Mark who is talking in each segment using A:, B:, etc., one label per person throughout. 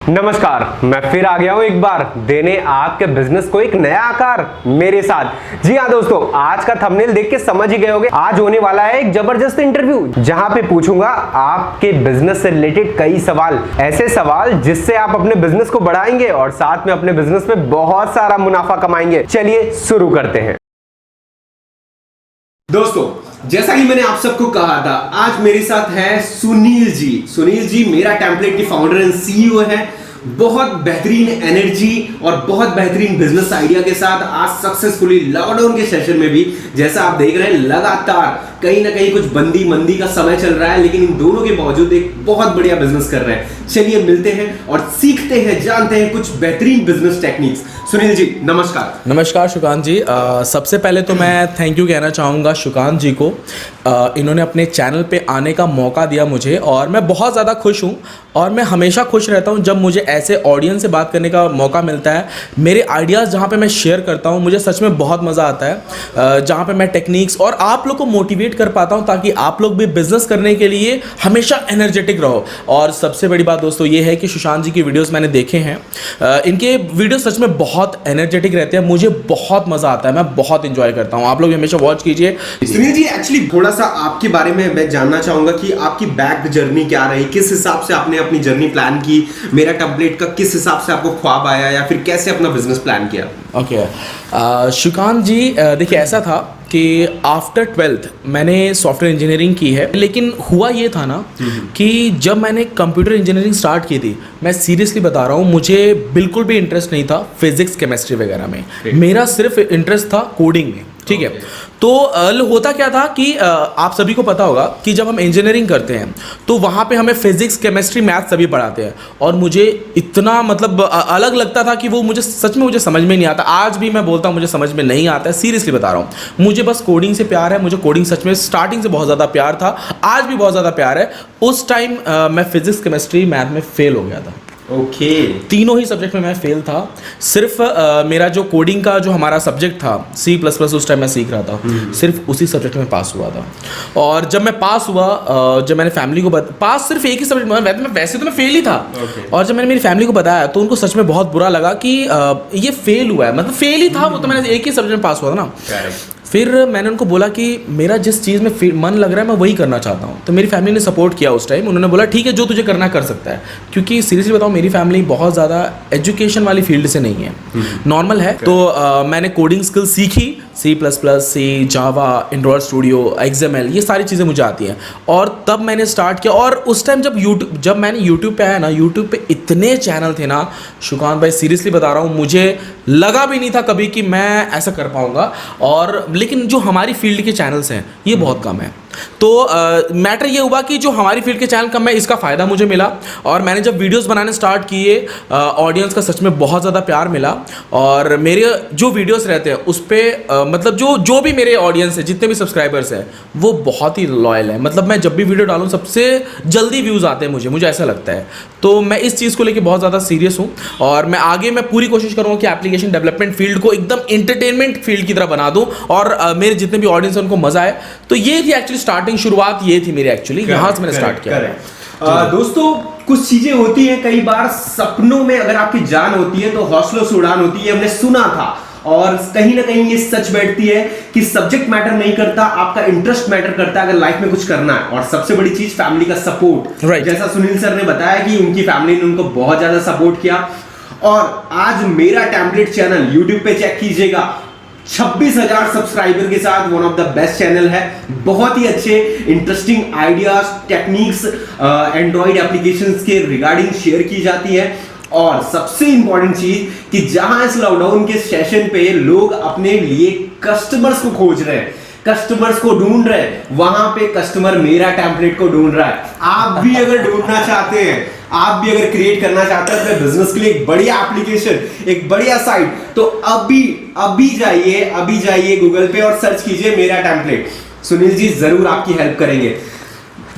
A: नमस्कार, मैं फिर आ गया हूं एक बार देने आपके बिजनेस को एक नया आकार मेरे साथ। जी हाँ दोस्तों, आज का थंबनेल देख के समझ ही गए होंगे। आज होने वाला है एक जबरदस्त इंटरव्यू जहां पे पूछूंगा आपके बिजनेस से रिलेटेड कई सवाल, ऐसे सवाल जिससे आप अपने बिजनेस को बढ़ाएंगे और साथ में अपने बिजनेस में बहुत सारा मुनाफा कमाएंगे। चलिए शुरू करते हैं। दोस्तों, जैसा कि मैंने आप सबको कहा था, आज मेरे साथ है सुनील जी। सुनील जी मेरा टेम्पलेट के फाउंडर एंड सीईओ है। बहुत बेहतरीन एनर्जी और बहुत बेहतरीन बिजनेस आइडिया के साथ आज सक्सेसफुली लॉकडाउन के सेशन में भी, जैसा आप देख रहे हैं, लगातार कहीं ना कहीं कुछ बंदी मंदी का समय चल रहा है, लेकिन इन दोनों के बावजूद एक बहुत बढ़िया बिजनेस कर रहे हैं। चलिए मिलते हैं और सीखते हैं, जानते हैं कुछ बेहतरीन बिजनेस टेक्निक्स। सुनील जी नमस्कार।
B: नमस्कार सुकांत जी। सबसे पहले तो मैं थैंक यू कहना चाहूँगा सुकांत जी को। इन्होंने अपने चैनल पे आने का मौका दिया मुझे और मैं बहुत ज़्यादा खुश हूँ और मैं हमेशा खुश रहता हूँ जब मुझे ऐसे ऑडियंस से बात करने का मौका मिलता है। मेरे आइडियाज़ जहाँ पे मैं शेयर करता हूँ, मुझे सच में बहुत मज़ा आता है। जहाँ पे मैं टेक्निक्स और आप लोग को मोटिवेट कर पाता हूँ ताकि आप लोग भी बिजनेस करने के लिए हमेशा एनर्जेटिक रहो। और सबसे बड़ी बात दोस्तों ये है कि सुशांत जी की वीडियोज़ मैंने देखे हैं। इनके वीडियो सच में बहुत एनर्जेटिक रहते हैं, मुझे बहुत मज़ा आता है, मैं बहुत इंजॉय करता हूँ। आप लोग हमेशा वॉच कीजिए।
A: सुनील जी, एक्चुअली थोड़ा सा आपके बारे में मैं जानना चाहूंगा कि आपकी बैक जर्नी क्या रही, किस हिसाब से आपने अपनी जर्नी प्लान की, मेरा टेम्पलेट का किस हिसाब से आपको ख्वाब आया, या फिर कैसे अपना बिजनेस प्लान किया।
B: ओके सुकांत जी, देखिए ऐसा था कि आफ्टर 12th मैंने सॉफ्टवेयर इंजीनियरिंग की है, लेकिन हुआ ये था ना कि जब मैंने कंप्यूटर इंजीनियरिंग स्टार्ट की थी, मैं सीरियसली बता रहा हूँ, मुझे बिल्कुल भी इंटरेस्ट नहीं था फिजिक्स केमिस्ट्री वगैरह में। मेरा सिर्फ इंटरेस्ट था कोडिंग में। ठीक है, तो होता क्या था कि आप सभी को पता होगा कि जब हम इंजीनियरिंग करते हैं तो वहाँ पे हमें फिजिक्स केमिस्ट्री मैथ सभी पढ़ाते हैं, और मुझे इतना मतलब अलग लगता था कि वो मुझे सच में मुझे समझ में नहीं आता। आज भी मैं बोलता हूँ मुझे समझ में नहीं आता है, सीरियसली बता रहा हूँ। मुझे बस कोडिंग से प्यार है, मुझे कोडिंग सच में स्टार्टिंग से बहुत ज़्यादा प्यार था, आज भी बहुत ज़्यादा प्यार है। उस टाइम मैं फिजिक्स केमिस्ट्री मैथ में फेल हो गया था।
A: ओके
B: तीनों ही सब्जेक्ट में मैं फेल था। सिर्फ मेरा जो कोडिंग का जो हमारा सब्जेक्ट था C++, उस टाइम मैं सीख रहा था, सिर्फ उसी सब्जेक्ट में पास हुआ था। और जब मैं पास हुआ, जब मैंने फैमिली को पास सिर्फ एक ही सब्जेक्ट में, वैसे तो मैं फेल ही था। और जब मैंने मेरी फैमिली को बताया तो उनको सच में बहुत बुरा लगा कि ये फेल हुआ है, मतलब फेल ही था वो, तो मैंने एक ही सब्जेक्ट में पास हुआ था ना। फिर मैंने उनको बोला कि मेरा जिस चीज़ में मन लग रहा है मैं वही करना चाहता हूँ। तो मेरी फैमिली ने सपोर्ट किया उस टाइम। उन्होंने बोला ठीक है, जो तुझे करना कर सकता है, क्योंकि सीरियसली बताऊँ मेरी फैमिली बहुत ज़्यादा एजुकेशन वाली फील्ड से नहीं है, नॉर्मल है। तो मैंने कोडिंग स्किल सीखी, C++, जावा, एंड्रॉयड स्टूडियो, XML, ये सारी चीज़ें मुझे आती हैं। और तब मैंने स्टार्ट किया। और उस टाइम जब मैंने यूट्यूब पे आया ना, यूट्यूब पे इतने चैनल थे ना सुकांत भाई, सीरियसली बता रहा हूँ, मुझे लगा भी नहीं था कभी कि मैं ऐसा कर पाऊँगा। और लेकिन जो हमारी फील्ड के चैनल्स हैं ये बहुत कम है। तो मैटर ये हुआ कि जो हमारी फील्ड के चैनल कम है, इसका फ़ायदा मुझे मिला। और मैंने जब वीडियोस बनाने स्टार्ट किए, ऑडियंस का सच में बहुत ज़्यादा प्यार मिला। और मेरे जो वीडियोस रहते हैं उस पर मतलब जो भी मेरे ऑडियंस है, जितने भी सब्सक्राइबर्स हैं, वो बहुत ही लॉयल है। मतलब मैं जब भी वीडियो डालूँ सबसे जल्दी व्यूज़ आते हैं मुझे ऐसा लगता है। तो मैं इस चीज़ को लेकर बहुत ज़्यादा सीरियस हूँ और मैं पूरी कोशिश करूँगा कि एप्लीकेशन डेवलपमेंट फील्ड को एकदम एंटरटेनमेंट फील्ड की तरह बना दूँ और मेरे जितने भी ऑडियंस हैं उनको मज़ा आए। तो ये थी एक्चुअली स्टार्टिंग, शुरुआत ये थी मेरी एक्चुअली, यहाँ से मैंने स्टार्ट किया।
A: दोस्तों, कुछ चीजें होती हैं, कई बार सपनों में अगर आपकी जान होती है तो हौसलों से उड़ान होती है। हमने सुना था और कहीं ना कहीं ये सच बैठती है कि सब्जेक्ट मैटर नहीं करता, आपका इंटरेस्ट मैटर करता है अगर लाइफ में कुछ करना है। और सबसे बड़ी चीज फैमिली का सपोर्ट। जैसा सुनील सर ने बताया कि उनकी फैमिली ने उनको बहुत ज्यादा सपोर्ट किया। और आज मेरा टेम्पलेट चैनल यूट्यूब पे चेक कीजिएगा, 26,000 सब्सक्राइबर के साथ one of the best channel है। बहुत ही अच्छे interesting ideas, techniques Android applications के रिगार्डिंग शेयर की जाती है। और सबसे इंपॉर्टेंट चीज कि जहां इस लॉकडाउन के सेशन पे लोग अपने लिए कस्टमर्स को खोज रहे हैं, कस्टमर्स को ढूंढ रहे हैं, वहां पे कस्टमर मेरा टेम्पलेट को ढूंढ रहा है। आप भी अगर ढूंढना चाहते हैं, आप भी अगर क्रिएट करना चाहते हैं अपने बिजनेस के लिए एक बढ़िया एप्लीकेशन, एक बढ़िया साइट, तो अभी जाइए गूगल पे और सर्च कीजिए मेरा टेम्पलेट। सुनील जी जरूर आपकी हेल्प करेंगे।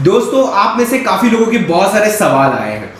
A: दोस्तों, आप में से काफी लोगों के बहुत सारे सवाल आए हैं,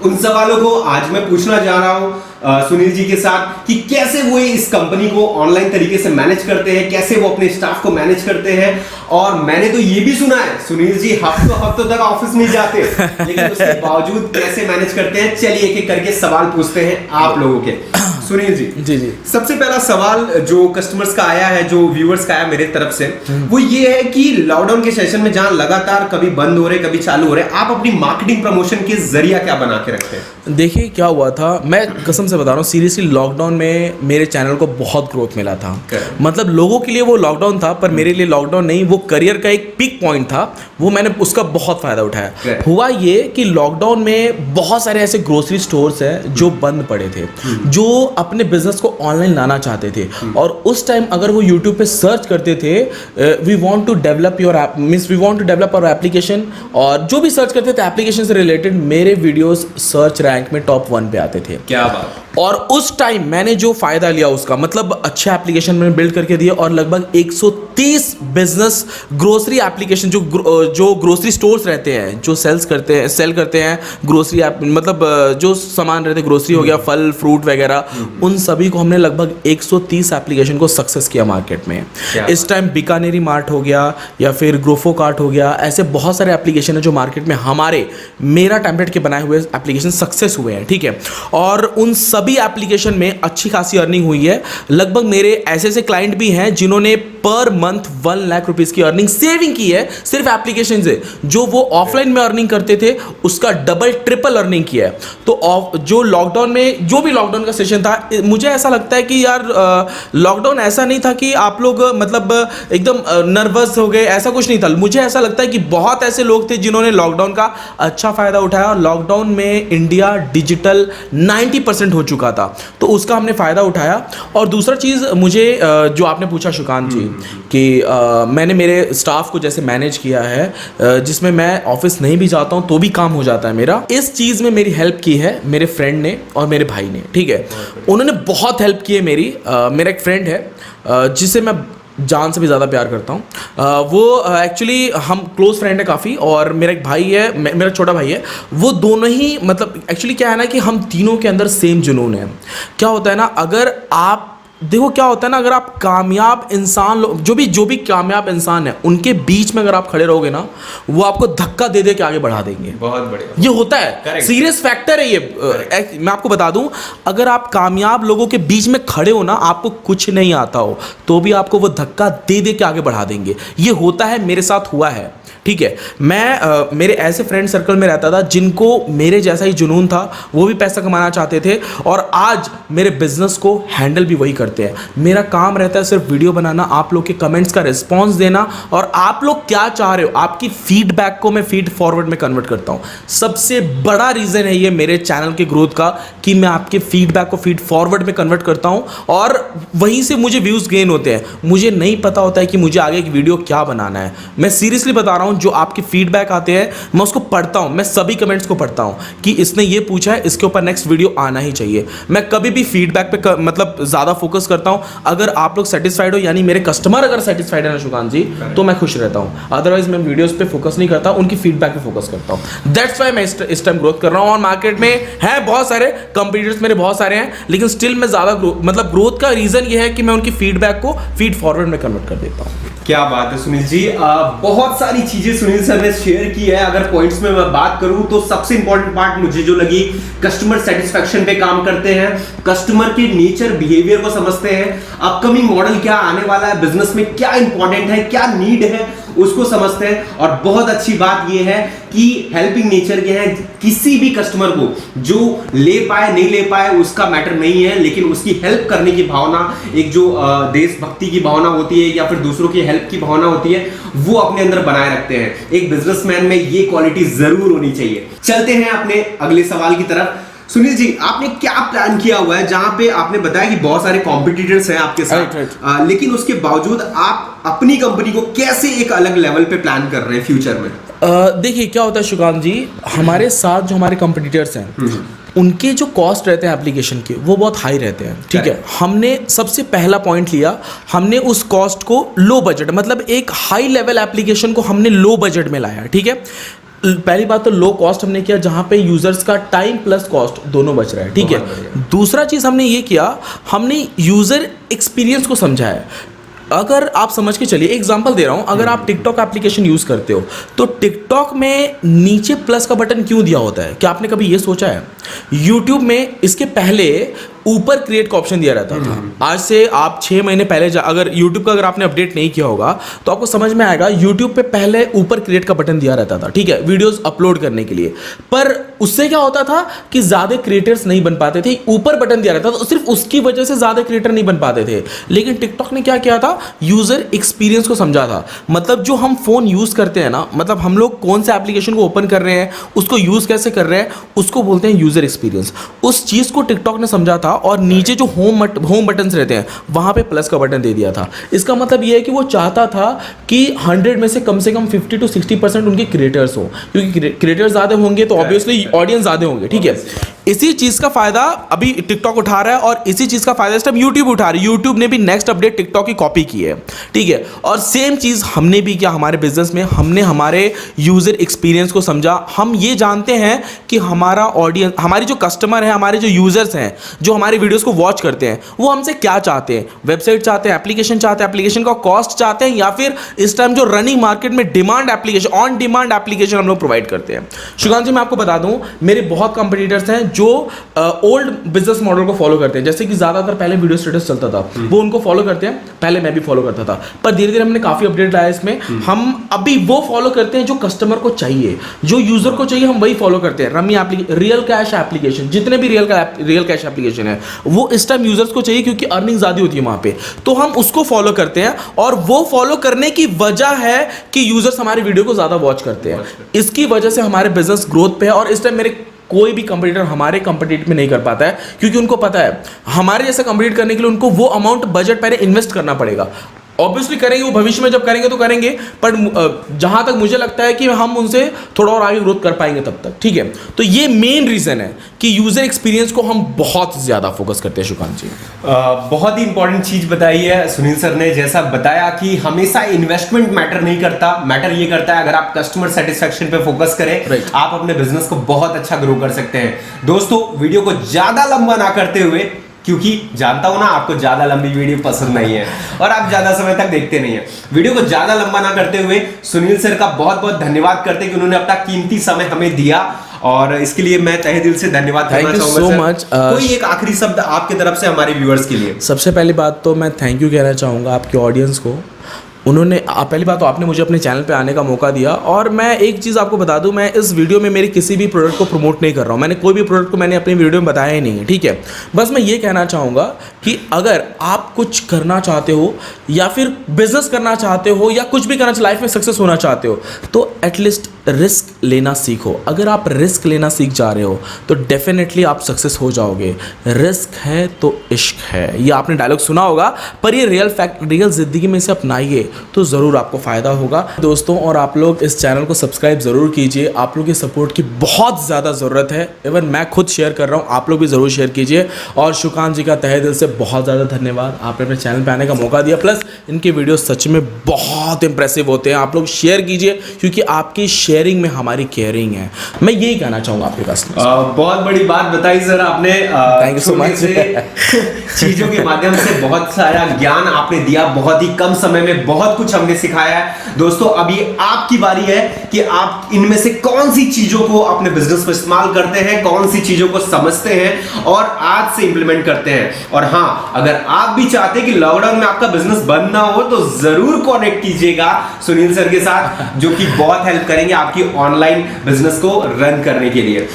A: उन सवालों को आज मैं पूछना जा रहा हूं। सुनील जी के साथ कि कैसे वो इस कंपनी को ऑनलाइन तरीके से मैनेज करते हैं, कैसे वो अपने स्टाफ को मैनेज करते हैं। और मैंने तो ये भी सुना है सुनील जी हफ्तों तक ऑफिस नहीं जाते, लेकिन उसके बावजूद कैसे मैनेज करते हैं। चलिए एक एक करके सवाल पूछते हैं आप लोगों के। सुनील जी
B: जी
A: सबसे पहला सवाल जो कस्टमर्स का आया है, जो व्यूअर्स का आया मेरे तरफ से, वो ये है कि लॉकडाउन के सेशन में जहां लगातार कभी बंद हो रहे कभी चालू हो रहे, आप अपनी मार्केटिंग प्रमोशन के जरिया क्या बना के रखते हैं?
B: देखिए क्या हुआ था, मैं कसम से बता रहा हूँ सीरियसली, लॉकडाउन में मेरे चैनल को बहुत ग्रोथ मिला था। मतलब लोगों के लिए वो लॉकडाउन था, पर मेरे लिए लॉकडाउन नहीं, वो करियर का एक पीक पॉइंट था, वो मैंने उसका बहुत फ़ायदा उठाया। हुआ ये कि लॉकडाउन में बहुत सारे ऐसे ग्रोसरी स्टोर्स हैं जो बंद पड़े थे, जो अपने बिजनेस को ऑनलाइन लाना चाहते थे, और उस टाइम अगर वो यूट्यूब पे सर्च करते थे we want to develop your app, means we want to develop our application, और जो भी सर्च करते थे एप्लीकेशन से रिलेटेड, मेरे वीडियोस सर्च रैंक में टॉप 1 पे आते थे।
A: क्या बात।
B: और उस टाइम मैंने जो फायदा लिया उसका, मतलब अच्छे एप्लीकेशन मैंने बिल्ड करके दिए, और लगभग 130 बिजनेस ग्रोसरी एप्लीकेशन जो ग्रोसरी स्टोर्स रहते हैं, जो सेल करते हैं ग्रोसरी ऐप, मतलब जो सामान रहते हैं ग्रोसरी हो गया, फल फ्रूट वगैरह, उन सभी को हमने लगभग 130 एप्लीकेशन को सक्सेस किया मार्केट में। इस टाइम बीकानेरी मार्ट हो गया या फिर ग्रोफो कार्ट हो गया, ऐसे बहुत सारे एप्लीकेशन है जो मार्केट में मेरा टेम्पलेट के बनाए हुए एप्लीकेशन सक्सेस हुए हैं, ठीक है। और उन सभी एप्लीकेशन में अच्छी खासी अर्निंग हुई है। लगभग मेरे ऐसे क्लाइंट भी हैं जिन्होंने पर मंथ 1 लाख रुपीस की अर्निंग सेविंग की है सिर्फ एप्लीकेशन से। जो वो ऑफलाइन में अर्निंग करते थे उसका डबल ट्रिपल अर्निंग किया है। तो जो लॉकडाउन में, जो भी लॉकडाउन का सेशन था, मुझे ऐसा लगता है कि यार लॉकडाउन ऐसा नहीं था कि आप लोग मतलब एकदम नर्वस हो गए, ऐसा कुछ नहीं था। मुझे ऐसा लगता है कि बहुत ऐसे लोग थे जिन्होंने लॉकडाउन का अच्छा फायदा उठाया, और लॉकडाउन में इंडिया डिजिटल 90% हो चुका था, तो उसका हमने फायदा उठाया। और दूसरा चीज़ मुझे जो आपने पूछा सुकांत जी कि मैंने मेरे स्टाफ को जैसे मैनेज किया है, जिसमें मैं ऑफिस नहीं भी जाता हूं तो भी काम हो जाता है मेरा, इस चीज़ में मेरी हेल्प की है मेरे फ्रेंड ने और मेरे भाई ने, ठीक है। उन्होंने बहुत हेल्प की है मेरी। मेरा एक फ्रेंड है जिसे मैं जान से भी ज़्यादा प्यार करता हूँ, वो एक्चुअली हम क्लोज फ्रेंड है काफ़ी, और मेरा एक भाई है, मेरा छोटा भाई है, वो दोनों ही मतलब एक्चुअली क्या है ना कि हम तीनों के अंदर सेम जुनून है। क्या होता है ना, अगर आप देखो क्या होता है ना, अगर आप कामयाब इंसान, जो भी कामयाब इंसान है उनके बीच में अगर आप खड़े रहोगे ना, वो आपको धक्का दे दे के आगे बढ़ा देंगे।
A: बहुत बढ़िया, ये
B: होता है, सीरियस फैक्टर है ये। मैं आपको बता दूं, अगर आप कामयाब लोगों के बीच में खड़े हो ना, आपको कुछ नहीं आता हो तो भी आपको वो धक्का दे दे के आगे बढ़ा देंगे। ये होता है, मेरे साथ हुआ है, ठीक है। मैं मेरे ऐसे फ्रेंड सर्कल में रहता था जिनको मेरे जैसा ही जुनून था, वो भी पैसा कमाना चाहते थे, और आज मेरे बिजनेस को हैंडल भी वही करते हैं। मेरा काम रहता है सिर्फ वीडियो बनाना, आप लोग के कमेंट्स का रिस्पॉन्स देना, और आप लोग क्या चाह रहे हो, आपकी फीडबैक को मैं फीड फॉरवर्ड में कन्वर्ट करता हूँ। सबसे बड़ा रीज़न है ये मेरे चैनल के ग्रोथ का, कि मैं आपके फीडबैक को फीड फॉरवर्ड में कन्वर्ट करता हूँ, और वहीं से मुझे व्यूज़ गेन होते हैं। मुझे नहीं पता होता है कि मुझे आगे एक वीडियो क्या बनाना है। मैं सीरियसली बता रहा हूँ, जो आपके फीडबैक आते हैं मैं उसको पढ़ता हूं, मैं सभी कमेंट्स को पढ़ता हूं कि इसने ये पूछा है, इसके ऊपर नेक्स्ट वीडियो आना ही चाहिए। मैं कभी भी फीडबैक पे मतलब ज्यादा फोकस करता हूं। अगर आप लोग सेटिस्फाइड हो, यानी मेरे कस्टमर अगर सेटिस्फाइड है ना सुकांत जी, तो मैं खुश रहता हूं। अदरवाइज मैं वीडियोस पे फोकस नहीं करता, उनकी फीडबैक पे फोकस करता हूं। दैट्स व्हाई मैं इस टाइम ग्रोथ कर रहा हूं। और मार्केट में है बहुत सारे कंपटीटर्स, मेरे बहुत सारे हैं, लेकिन स्टिल मैं ज्यादा मतलब ग्रोथ का रीजन ये है कि मैं उनकी फीडबैक को फीड फॉरवर्ड में कन्वर्ट कर देता हूं।
A: क्या बात है सुनील जी, बहुत सारी चीजें सुनील सर ने शेयर की है। अगर पॉइंट्स में मैं बात करूं तो सबसे इंपॉर्टेंट पार्ट मुझे जो लगी, कस्टमर सेटिस्फैक्शन पे काम करते हैं, कस्टमर के नेचर बिहेवियर को समझते हैं, अपकमिंग मॉडल क्या आने वाला है, बिजनेस में क्या इंपॉर्टेंट है, क्या नीड है, उसको समझते हैं। और बहुत अच्छी बात यह है कि हेल्पिंग नेचर के हैं। किसी भी कस्टमर को जो ले पाए नहीं ले पाए उसका मैटर नहीं है, लेकिन उसकी हेल्प करने की भावना, एक जो देशभक्ति की भावना होती है या फिर दूसरों की हेल्प की भावना होती है, वो अपने अंदर बनाए रखते हैं। एक बिजनेसमैन में ये क्वालिटी जरूर होनी चाहिए। चलते हैं अपने अगले सवाल की तरफ। सुनील जी, आपने क्या प्लान किया हुआ है, जहां पे आपने बताया कि बहुत सारे कॉम्पिटिटर्स हैं आपके साथ, लेकिन उसके बावजूद आप अपनी कंपनी को कैसे एक अलग लेवल पे प्लान कर रहे हैं फ्यूचर में?
B: देखिए क्या होता है सुकांत जी, हमारे साथ जो हमारे कंपटीटर्स हैं उनके जो कॉस्ट रहते हैं एप्लीकेशन के, वो बहुत हाई रहते हैं, ठीक है। हमने सबसे पहला पॉइंट लिया, हमने उस कॉस्ट को लो बजट, मतलब एक हाई लेवल एप्लीकेशन को हमने लो बजट में लाया, ठीक है। पहली बात तो लो कॉस्ट हमने किया, जहां पे यूजर्स का टाइम प्लस कॉस्ट दोनों बच रहा है, ठीक है। दूसरा चीज हमने ये किया, हमने यूजर एक्सपीरियंस को समझा है। अगर आप समझ के चलिए, एग्जांपल दे रहा हूं, अगर आप टिकटॉक एप्लीकेशन यूज करते हो तो टिकटॉक में नीचे प्लस का बटन क्यों दिया होता है? क्या आपने कभी ये सोचा है? यूट्यूब में इसके पहले ऊपर क्रिएट का ऑप्शन दिया रहता था। आज से आप 6 महीने पहले अगर यूट्यूब का अगर आपने अपडेट नहीं किया होगा तो आपको समझ में आएगा, यूट्यूब पे पहले ऊपर क्रिएट का बटन दिया रहता था, ठीक है, वीडियोस अपलोड करने के लिए। पर उससे क्या होता था कि ज्यादा क्रिएटर्स नहीं बन पाते थे, ऊपर बटन दिया रहता था, तो सिर्फ उसकी वजह से ज्यादा क्रिएटर नहीं बन पाते थे। लेकिन टिकटॉक ने क्या किया था, यूजर एक्सपीरियंस को समझा था। मतलब जो हम फोन यूज करते हैं ना, मतलब हम लोग कौन से एप्लीकेशन को ओपन कर रहे हैं, उसको यूज कैसे कर रहे हैं, उसको बोलते हैं यूजर एक्सपीरियंस। उस चीज को टिकटॉक ने समझा था और नीचे जो होम बटन्स रहते हैं वहां पे प्लस का बटन दे दिया था। इसका मतलब ये है कि वो चाहता था कि 100 में से कम 50 to 60% उनके क्रिएटर्स हो, क्योंकि क्रिएटर्स ज्यादा होंगे तो ऑब्वियसली ऑडियंस ज्यादा होंगे, ठीक है। इसी चीज का फायदा अभी टिकटॉक उठा रहा है और इसी चीज का फायदा इस टाइम यूट्यूब उठा रही है। यूट्यूब ने भी नेक्स्ट अपडेट टिकटॉक की कॉपी की है, ठीक है। और सेम चीज हमने भी किया हमारे बिजनेस में, हमने हमारे यूजर एक्सपीरियंस को समझा। हम ये जानते हैं कि हमारा ऑडियंस, हमारी जो कस्टमर है, हमारे जो यूजर्स हैं, जो हमारे वीडियोस को वॉच करते हैं, वो हमसे क्या चाहते हैं। वेबसाइट चाहते हैं, एप्लीकेशन चाहते हैं, एप्लीकेशन का कॉस्ट चाहते हैं, या फिर इस टाइम जो रनिंग मार्केट में demand application, on demand application हम लोग प्रोवाइड करते हैं। श्रीकांत जी, मैं आपको बता दूं, मेरे बहुत कंपटीटर्स हैं जो ओल्ड बिजनेस मॉडल को फॉलो करते हैं। जैसे कि ज्यादातर पहले वीडियो स्टेटस चलता था, वो उनको फॉलो करते हैं, पहले मैं भी फॉलो करता था, पर धीरे धीरे हमने काफी अपडेट लाया इसमें। हम अभी वो फॉलो करते हैं जो कस्टमर को चाहिए, जो यूजर को चाहिए, हम वही फॉलो करते हैं। रमी रियल कैश एप्लीकेशन, जितने भी रियल कैश एप्लीकेशन है, वो इस टाइम यूजर्स को चाहिए क्योंकि अर्निंग ज्यादा होती है वहां पे, तो हम उसको फॉलो करते हैं। और वो फॉलो करने की वजह है कि यूजर्स हमारे वीडियो को ज्यादा वॉच करते हैं। इसकी वजह से हमारे बिजनेस ग्रोथ पे है। और इस टाइम मेरे कोई भी कंपटीटर हमारे कंपटीट में नहीं कर पाता है, क्योंकि उनको पता है हमारे जैसा कंपीट करने के लिए उनको वो अमाउंट बजट पहले इन्वेस्ट करना पड़ेगा। ऑब्वियसली करेंगे, वो भविष्य में जब करेंगे तो करेंगे, पर जहां तक मुझे लगता है कि हम उनसे थोड़ा और आगे ग्रोथ कर पाएंगे तब तक, ठीक है। तो ये मेन रीजन है कि यूजर एक्सपीरियंस को हम बहुत ज्यादा फोकस करते हैं। शुकांत जी,
A: बहुत ही इंपॉर्टेंट चीज बताई है सुनील सर ने। जैसा बताया कि हमेशा इन्वेस्टमेंट मैटर नहीं करता, मैटर ये करता है अगर आप कस्टमर सेटिस्फेक्शन पे फोकस करें, आप अपने बिजनेस को बहुत अच्छा ग्रो कर सकते हैं। दोस्तों, वीडियो को ज्यादा लंबा ना करते हुए, क्योंकि जानता हूं ना आपको ज्यादा लंबी वीडियो पसंद नहीं है और आप ज्यादा समय तक देखते नहीं है, वीडियो को ज्यादा लंबा ना करते हुए सुनील सर का बहुत बहुत धन्यवाद करते हैं कि उन्होंने अपना कीमती समय हमें दिया, और इसके लिए मैं तहे दिल से धन्यवाद करना चाहूंगा।
B: Thank you so much.
A: कोई एक आखिरी शब्द आपकी तरफ से हमारे व्यूअर्स के लिए?
B: सबसे पहली बात तो मैं थैंक यू कहना चाहूँगा आपके ऑडियंस को। उन्होंने पहली बात तो आपने मुझे अपने चैनल पे आने का मौका दिया। और मैं एक चीज़ आपको बता दूं, मैं इस वीडियो में मेरी किसी भी प्रोडक्ट को प्रमोट नहीं कर रहा हूं। मैंने कोई भी प्रोडक्ट को मैंने अपनी वीडियो में बताया ही नहीं है, ठीक है। बस मैं ये कहना चाहूँगा कि अगर आप कुछ करना चाहते हो, या फिर बिजनेस करना चाहते हो, या कुछ भी करना लाइफ में सक्सेस होना चाहते हो, तो एटलीस्ट रिस्क लेना सीखो। अगर आप रिस्क लेना सीख जा रहे हो तो डेफिनेटली आप सक्सेस हो जाओगे। रिस्क है तो इश्क है, ये आपने डायलॉग सुना होगा, पर ये रियल फैक्ट, रियल जिंदगी में से अपनाइए तो ज़रूर आपको फ़ायदा होगा। दोस्तों, और आप लोग इस चैनल को सब्सक्राइब ज़रूर कीजिए। आप लोग की सपोर्ट की बहुत ज़्यादा ज़रूरत है। इवन मैं खुद शेयर कर रहा हूँ, आप लोग भी ज़रूर शेयर कीजिए। और शुकांत जी का तहे दिल से बहुत ज़्यादा धन्यवाद, आपने अपने चैनल पे आने का मौका दिया। प्लस इनके वीडियो सच में बहुत इंप्रेसिव होते हैं। आप लोग शेयर कीजिए, क्योंकि आपकी शेयरिंग में हमारी केयरिंग है। मैं यही कहना चाहूँगा आपके पास।
A: बहुत बड़ी बात बताई सर आपने।
B: Thank you so much.
A: चीज़ों के माध्यम से बहुत सारा ज्ञान आपने दिया, बहुत ही कम समय में बहुत कुछ हमने सिखाया है। दोस्तों, अभी आपकी बारी है कि आप इनमें से कौन सी चीजों को अपने बिजनेस में इस्तेमाल करते हैं, कौन सी चीजों को समझते हैं और आज से इंप्लीमेंट करते हैं। और हाँ, अगर आप भी चाहते हैं कि लॉकडाउन में आपका बिजनेस बंद ना हो, तो जरूर कनेक्ट कीजिएगा सुनील सर के साथ, जो कि बहुत हेल्प करेंगे आपकी ऑनलाइन बिजनेस को रन करने के लिए।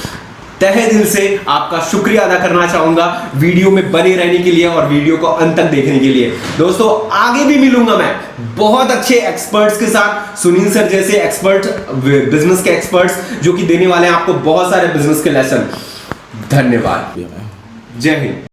A: तहे दिल से आपका शुक्रिया अदा करना चाहूंगा वीडियो में बने रहने के लिए और वीडियो को अंत तक देखने के लिए। दोस्तों, आगे भी मिलूंगा मैं बहुत अच्छे एक्सपर्ट्स के साथ, सुनील सर जैसे एक्सपर्ट, बिजनेस के एक्सपर्ट्स, जो कि देने वाले हैं आपको बहुत सारे बिजनेस के लेसन। धन्यवाद। जय हिंद।